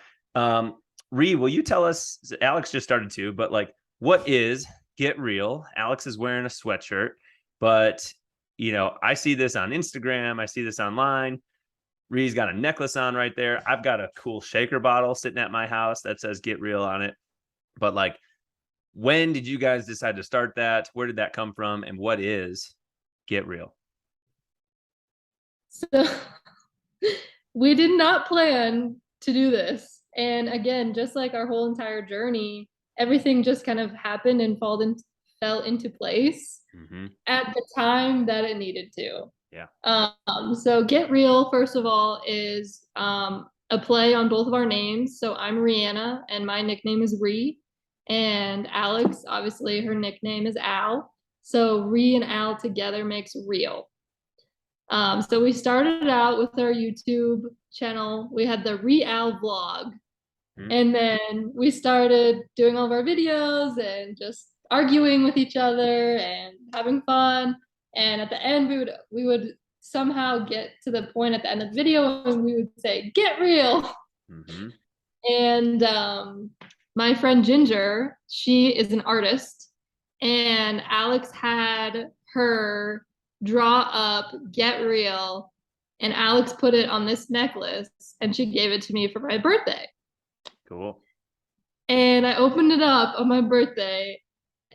Ree, will you tell us, Alex just started to, but like, what is Get Real? Alex is wearing a sweatshirt, but, you know, I see this on Instagram. I see this online. Ree's got a necklace on right there. I've got a cool shaker bottle sitting at my house that says Get Real on it. But like, when did you guys decide to start that? Where did that come from? And what is Get Real? So we did not plan to do this. And again, just like our whole entire journey, everything just kind of happened and fell into place at the time that it needed to. Yeah. So Get Real, first of all, is a play on both of our names. So I'm Reana and my nickname is Ree. And Alex, obviously her nickname is Al. So Ree and Al together makes Real. So we started out with our YouTube channel. We had the Real vlog. And then we started doing all of our videos and just arguing with each other and having fun. And at the end, we would somehow get to the point at the end of the video and we would say, "Get real." Mm-hmm. And my friend Ginger, she is an artist, and Alex had her draw up "Get Real," and Alex put it on this necklace, and she gave it to me for my birthday. Cool. And I opened it up on my birthday,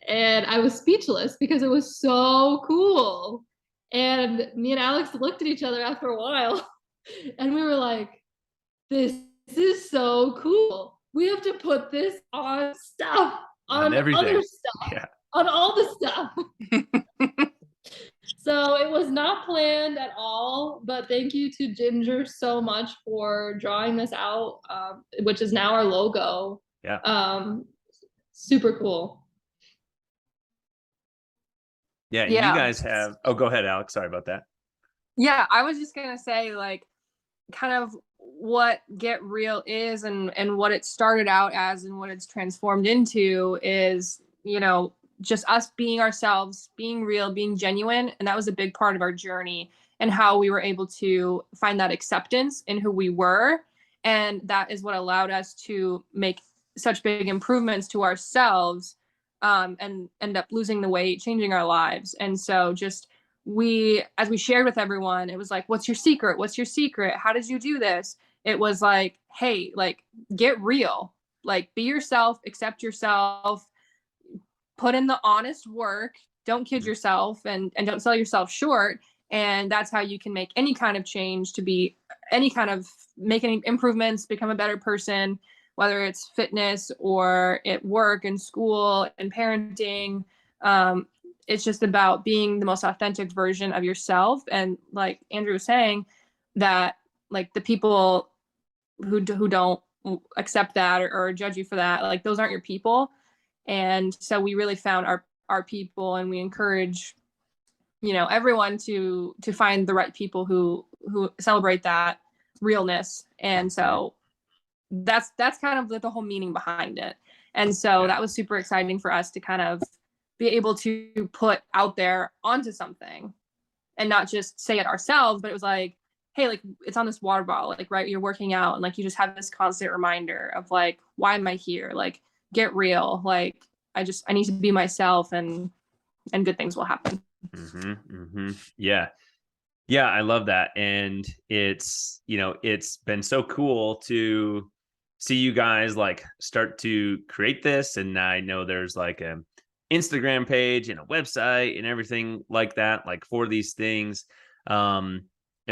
and I was speechless because it was so cool. And me and Alex looked at each other after a while, and we were like, "This is so cool. We have to put this on stuff, on everything. other stuff, Yeah. on all the stuff." So it was not planned at all, but thank you to Ginger so much for drawing this out, which is now our logo. Yeah. Super cool. Yeah. And Yeah. you guys have, oh, go ahead, Alex. Sorry about that. Yeah, I was just gonna say, like, kind of what Get Real is and what it started out as and what it's transformed into is, you know, just us being ourselves, being real, being genuine. And that was a big part of our journey and how we were able to find that acceptance in who we were. And that is what allowed us to make such big improvements to ourselves, and end up losing the weight, changing our lives. And so just as we shared with everyone, it was like, what's your secret? What's your secret? How did you do this? It was like, hey, like, get real, like, be yourself, accept yourself, put in the honest work, don't kid yourself, and don't sell yourself short. And that's how you can make any kind of change, to be any kind of, make any improvements, become a better person, whether it's fitness or at work and school and parenting. It's just about being the most authentic version of yourself. And like Andrew was saying, that like the people who don't accept that or judge you for that, like, those aren't your people. And so we really found our people, and we encourage, you know, everyone to find the right people who celebrate that realness. And so that's kind of the whole meaning behind it. And so that was super exciting for us to kind of be able to put out there onto something, and not just say it ourselves, but it was like, hey, like, it's on this water bottle, like, right, you're working out, and like, you just have this constant reminder of like, why am I here? Like, get real. Like, I need to be myself, and good things will happen. Mm-hmm, mm-hmm. Yeah. Yeah. I love that. And it's, you know, it's been so cool to see you guys like start to create this. And I know there's like a Instagram page and a website and everything like that, like for these things. And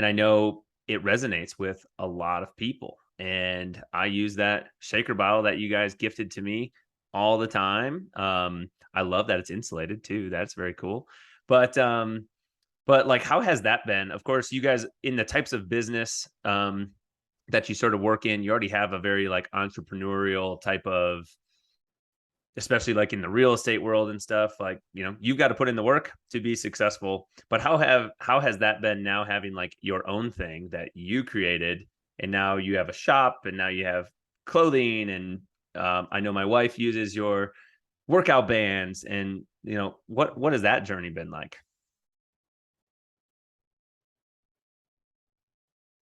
I know it resonates with a lot of people. And I use that shaker bottle that you guys gifted to me all the time. I love that it's insulated too. That's very cool. But like, how has that been? Of course, you guys in the types of business that you sort of work in, you already have a very like entrepreneurial type of, especially like in the real estate world and stuff, like, you know, you've got to put in the work to be successful. But how has that been now, having like your own thing that you created, and now you have a shop, and now you have clothing, and I know my wife uses your workout bands, and you know, what has that journey been like?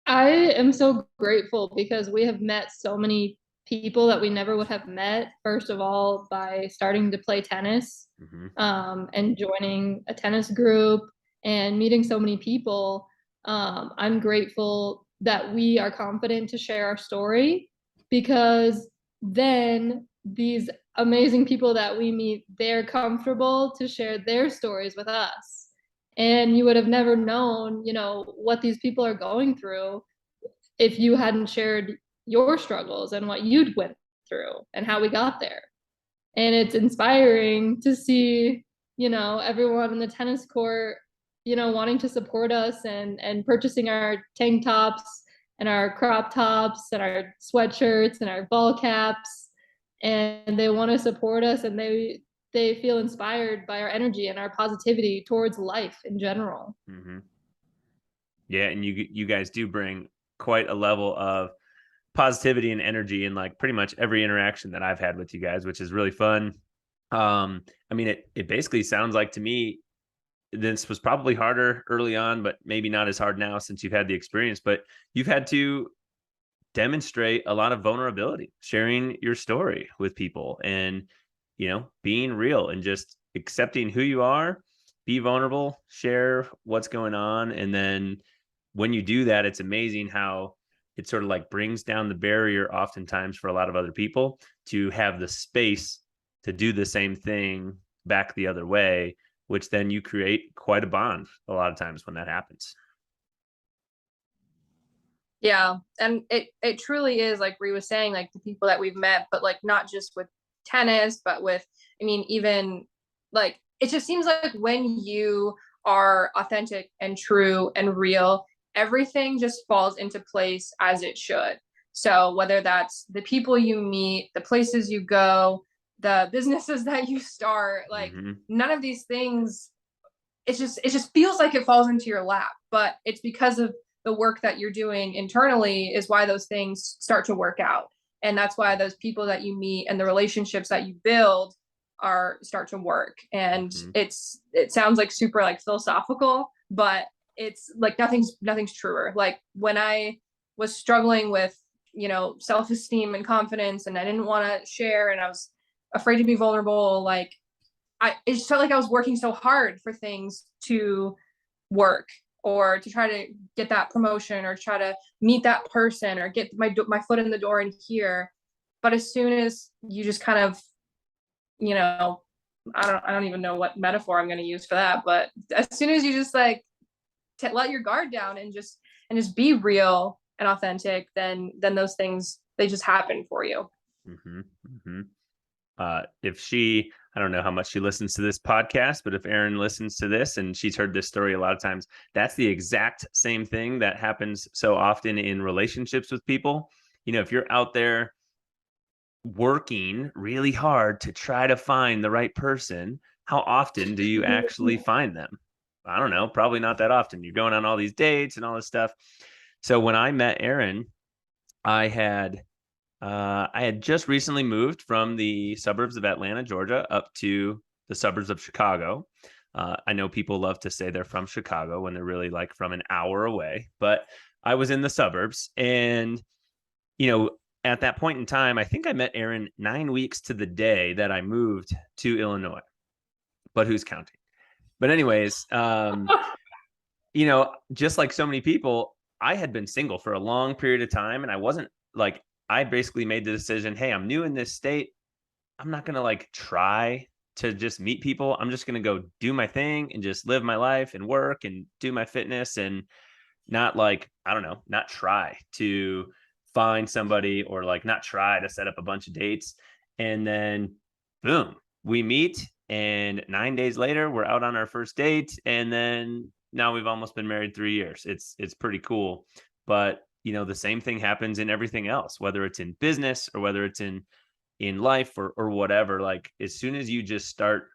I am so grateful because we have met so many people that we never would have met, first of all, by starting to play tennis, Mm-hmm. and joining a tennis group and meeting so many people. I'm grateful that we are confident to share our story, because then these amazing people that we meet, they're comfortable to share their stories with us. And you would have never known, you know, what these people are going through if you hadn't shared your struggles and what you'd went through and how we got there. And it's inspiring to see, you know, everyone in the tennis court, you know, wanting to support us and purchasing our tank tops and our crop tops and our sweatshirts and our ball caps. And they want to support us, and they feel inspired by our energy and our positivity towards life in general. Mm-hmm. Yeah, and you guys do bring quite a level of positivity and energy in like pretty much every interaction that I've had with you guys, which is really fun. I mean, it basically sounds like to me this was probably harder early on, but maybe not as hard now since you've had the experience, but you've had to demonstrate a lot of vulnerability, sharing your story with people and, being real and just accepting who you are, be vulnerable, share what's going on. And then when you do that, it's amazing how it sort of like brings down the barrier oftentimes for a lot of other people to have the space to do the same thing back the other way, which then you create quite a bond a lot of times when that happens. Yeah. And it truly is, like Ree was saying, like the people that we've met, but like not just with tennis, but with, I mean, even like, it just seems like when you are authentic and true and real, everything just falls into place as it should. So whether that's the people you meet, the places you go, the businesses that you start, like none of these things, it just feels like it falls into your lap, but it's because of the work that you're doing internally is why those things start to work out. And that's why those people that you meet and the relationships that you build start to work. And it sounds like super like philosophical, but it's like nothing's truer. Like when I was struggling with, self-esteem and confidence, and I didn't want to share, and I was afraid to be vulnerable, like it just felt like I was working so hard for things to work, or to try to get that promotion, or try to meet that person, or get my foot in the door in here. But as soon as you just kind of, I don't even know what metaphor I'm going to use for that, but as soon as you just like let your guard down and just be real and authentic, then those things, they just happen for you. If she, I don't know how much she listens to this podcast, but if Erin listens to this and she's heard this story a lot of times, that's the exact same thing that happens so often in relationships with people. If you're out there working really hard to try to find the right person, how often do you actually find them? I don't know, probably not that often. You're going on all these dates and all this stuff. So when I met Erin, I had just recently moved from the suburbs of Atlanta, Georgia, up to the suburbs of Chicago. I know people love to say they're from Chicago when they're really like from an hour away, but I was in the suburbs. And, at that point in time, I think I met Erin 9 weeks to the day that I moved to Illinois, but who's counting? But anyways, just like so many people, I had been single for a long period of time, and I wasn't like, I basically made the decision, hey, I'm new in this state. I'm not going to like try to just meet people. I'm just going to go do my thing and just live my life and work and do my fitness, and not like, I don't know, not try to find somebody, or like not try to set up a bunch of dates. And then boom, we meet, and 9 days later we're out on our first date. And then now we've almost been married 3 years. It's pretty cool. But the same thing happens in everything else, whether it's in business or whether it's in life or whatever. Like as soon as you just start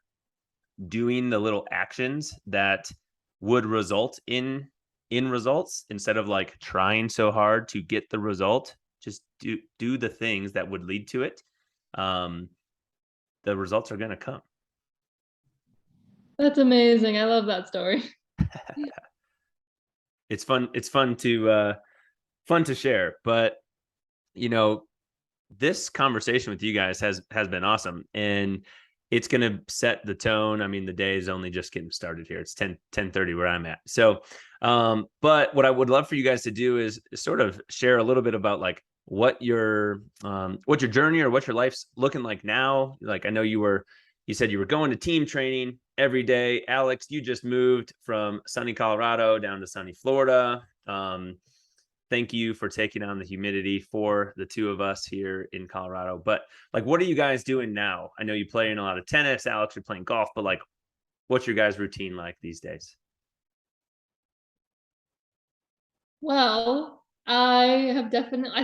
doing the little actions that would result in results, instead of like trying so hard to get the result, just do the things that would lead to it. The results are going to come. That's amazing. I love that story. It's fun to share, but this conversation with you guys has been awesome, and it's going to set the tone. I mean, the day is only just getting started here. It's 10:30 where I'm at. So, but what I would love for you guys to do is sort of share a little bit about like what your journey or what your life's looking like now. Like, I know you said you were going to team training every day. Alex, you just moved from sunny Colorado down to sunny Florida. Thank you for taking on the humidity for the two of us here in Colorado. But like, what are you guys doing now? I know you play in a lot of tennis. Alex, you're playing golf, but like, what's your guys' routine like these days? Well, I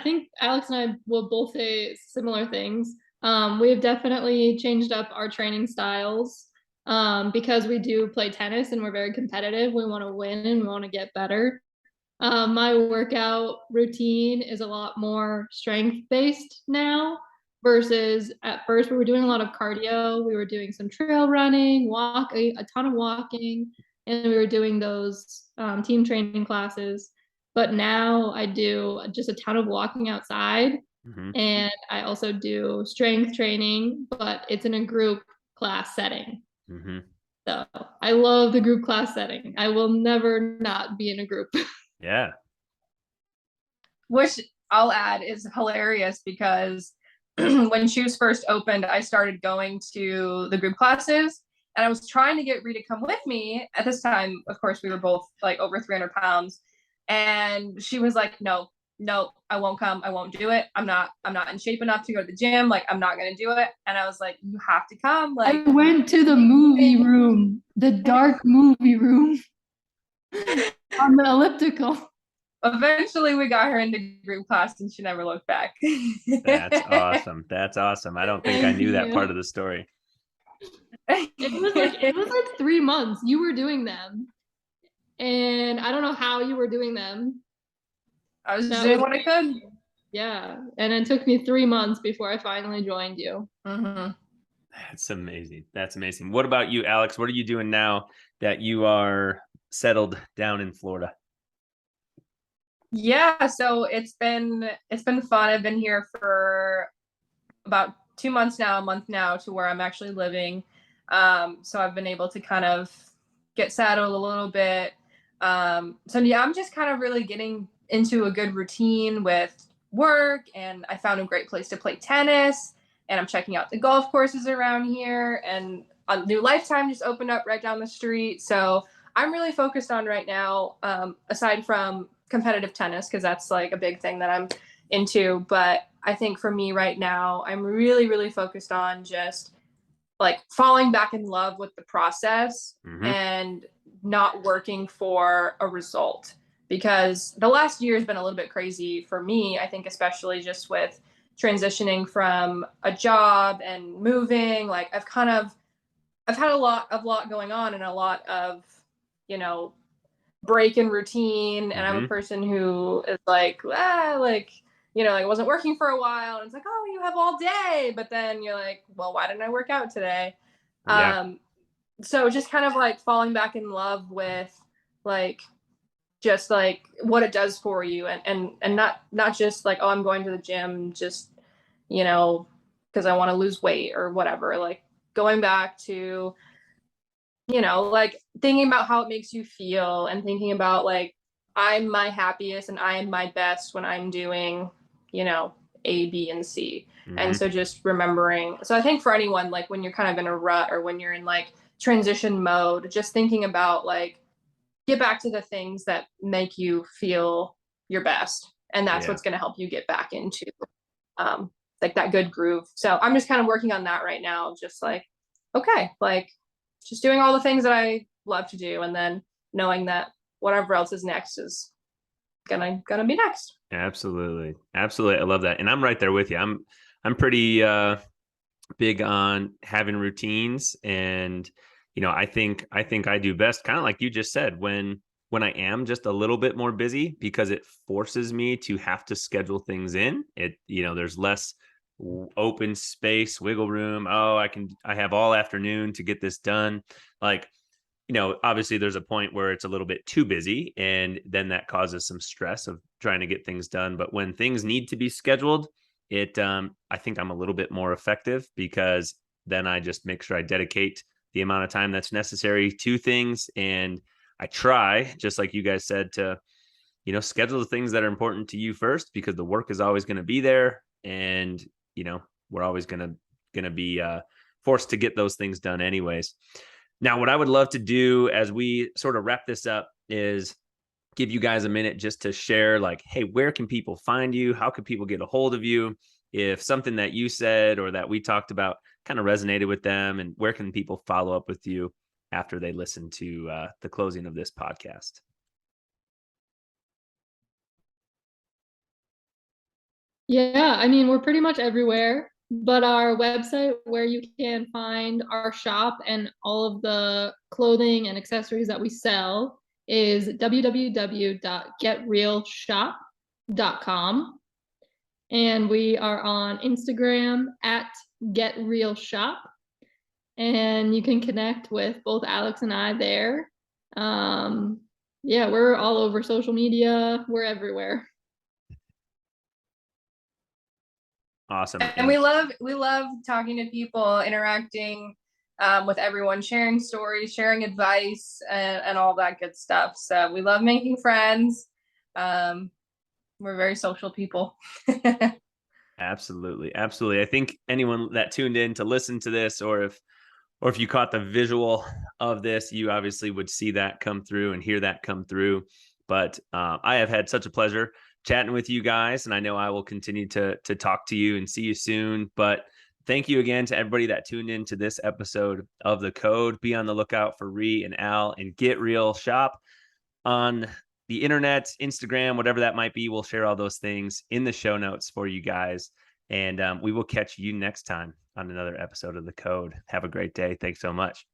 think Alex and I will both say similar things. We have definitely changed up our training styles because we do play tennis and we're very competitive. We want to win and we want to get better. My workout routine is a lot more strength-based now versus at first we were doing a lot of cardio. We were doing some trail running, a ton of walking. and we were doing those team training classes. But now I do just a ton of walking outside, and I also do strength training, but it's in a group class setting. So I love the group class setting. I will never not be in a group. Yeah. Which I'll add is hilarious because when Shoes first opened, I started going to the group classes, and I was trying to get Rita to come with me. At this time, of course, we were both like over 300 pounds. And she was like, no, I won't come. I won't do it. I'm not in shape enough to go to the gym. Like, I'm not going to do it. And I was like, you have to come. Like, I went to the movie room, the dark movie room on the elliptical. Eventually we got her into group class and she never looked back. That's awesome. That's awesome. I don't think I knew that part of the story. It was like 3 months you were doing them, and I don't know how you were doing them. I was doing what I could. Yeah, and it took me 3 months before I finally joined you. That's amazing. That's amazing. What about you, Alex? What are you doing now that you are settled down in Florida? Yeah, so it's been fun. I've been here for about 2 months now, a month now, to where I'm actually living. So I've been able to kind of get settled a little bit. So yeah, I'm just kind of really getting into a good routine with work, and I found a great place to play tennis, and I'm checking out the golf courses around here, and a new Lifetime just opened up right down the street. So I'm really focused on right now, aside from competitive tennis, because that's like a big thing that I'm into. But I think for me right now, I'm really, really focused on just like falling back in love with the process and not working for a result. Because the last year has been a little bit crazy for me, I think, especially just with transitioning from a job and moving. Like I've had a lot going on, and a lot of, break in routine. And I'm a person who is like, like I wasn't working for a while, and it's like, oh, you have all day, but then you're like, well, why didn't I work out today? So just kind of like falling back in love with like just like what it does for you, and not just like, oh, I'm going to the gym just because I want to lose weight or whatever. Like going back to like thinking about how it makes you feel, and thinking about like, I'm my happiest and I am my best when I'm doing, A, B, and C. And so just remembering. So I think for anyone, like when you're kind of in a rut or when you're in like transition mode, just thinking about like, get back to the things that make you feel your best. And that's what's going to help you get back into like that good groove. So I'm just kind of working on that right now. Just like, okay, like just doing all the things that I love to do, and then knowing that whatever else is next is gonna be next. Absolutely. Absolutely. I love that. And I'm right there with you. I'm pretty big on having routines, and I think I do best, kind of like you just said, when I am just a little bit more busy, because it forces me to have to schedule things in. There's less open space, wiggle room. Oh, I have all afternoon to get this done. Like, obviously there's a point where it's a little bit too busy, and then that causes some stress of trying to get things done. But when things need to be scheduled, I think I'm a little bit more effective, because then I just make sure I dedicate the amount of time that's necessary to things. And I try, just like you guys said, to, schedule the things that are important to you first, because the work is always going to be there. And, we're always going to be forced to get those things done anyways. Now, what I would love to do as we sort of wrap this up is give you guys a minute just to share, like, hey, where can people find you? How can people get a hold of you if something that you said or that we talked about kind of resonated with them? And where can people follow up with you after they listen to the closing of this podcast? Yeah, I mean, we're pretty much everywhere, but our website, where you can find our shop and all of the clothing and accessories that we sell, is www.getrealshop.com. And we are on Instagram at GetRealShop. And you can connect with both Alex and I there. Yeah, we're all over social media. We're everywhere. Awesome. And we love talking to people, interacting with everyone, sharing stories, sharing advice, and all that good stuff. So we love making friends. We're very social people. Absolutely. Absolutely. I think anyone that tuned in to listen to this, or if you caught the visual of this, you obviously would see that come through and hear that come through. But I have had such a pleasure chatting with you guys, and I know I will continue to talk to you and see you soon. But thank you again to everybody that tuned in to this episode of The Code. Be on the lookout for Ree and Al and GetREAL shop on the internet, Instagram, whatever that might be. We'll share all those things in the show notes for you guys. And we will catch you next time on another episode of The Code. Have a great day. Thanks so much.